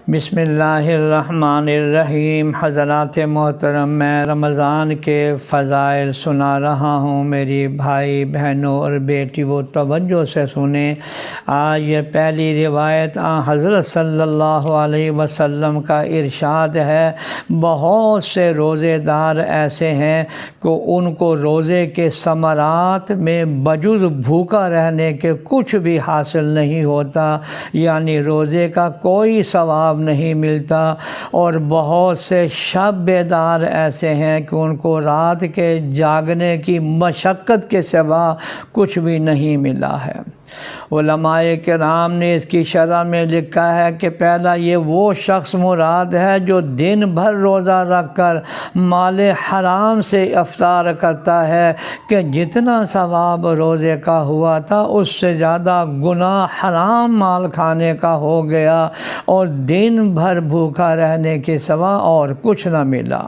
بسم اللہ الرحمن الرحیم۔ حضرات محترم، میں رمضان کے فضائل سنا رہا ہوں، میری بھائی بہنوں اور بیٹی وہ توجہ سے سنیں۔ آج یہ پہلی روایت حضرت صلی اللہ علیہ وسلم کا ارشاد ہے، بہت سے روزے دار ایسے ہیں کہ ان کو روزے کے ثمرات میں بجز بھوکا رہنے کے کچھ بھی حاصل نہیں ہوتا، یعنی روزے کا کوئی ثواب نہیں ملتا، اور بہت سے شب بیدار ایسے ہیں کہ ان کو رات کے جاگنے کی مشقت کے سوا کچھ بھی نہیں ملا ہے۔ علماء کرام نے اس کی شرح میں لکھا ہے کہ پہلا یہ وہ شخص مراد ہے جو دن بھر روزہ رکھ کر مال حرام سے افطار کرتا ہے کہ جتنا ثواب روزے کا ہوا تھا اس سے زیادہ گناہ حرام مال کھانے کا ہو گیا اور دن بھر بھوکا رہنے کے سوا اور کچھ نہ ملا۔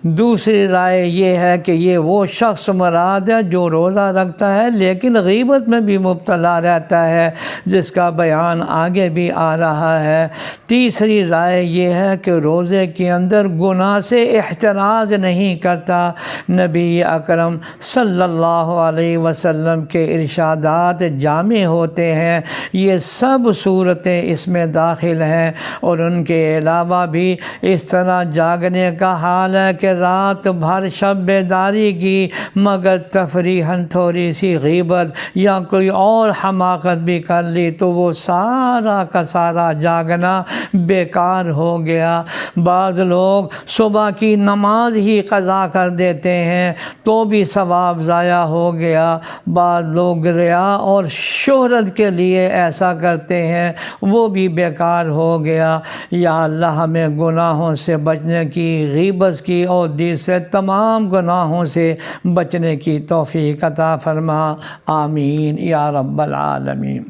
دوسری رائے یہ ہے کہ یہ وہ شخص مراد ہے جو روزہ رکھتا ہے لیکن غیبت میں بھی مبتلا رہتا ہے، جس کا بیان آگے بھی آ رہا ہے۔ تیسری رائے یہ ہے کہ روزے کے اندر گناہ سے احتراز نہیں کرتا۔ نبی اکرم صلی اللہ علیہ وسلم کے ارشادات جامع ہوتے ہیں، یہ سب صورتیں اس میں داخل ہیں، اور ان کے علاوہ بھی اس طرح جاگنے کا حال ہے کہ رات بھر شب بیداری کی مگر تفریحاً تھوڑی سی غیبت یا کوئی اور حماقت بھی کر لی تو وہ سارا کا سارا جاگنا بیکار ہو گیا۔ بعض لوگ صبح کی نماز ہی قضا کر دیتے ہیں تو بھی ثواب ضائع ہو گیا۔ بعض لوگ ریا اور شہرت کے لیے ایسا کرتے ہیں، وہ بھی بیکار ہو گیا۔ یا اللہ ہمیں گناہوں سے بچنے کی، غیبت کی اور دوسرے تمام گناہوں سے بچنے کی توفیق عطا فرما، آمین یا رب العالمین۔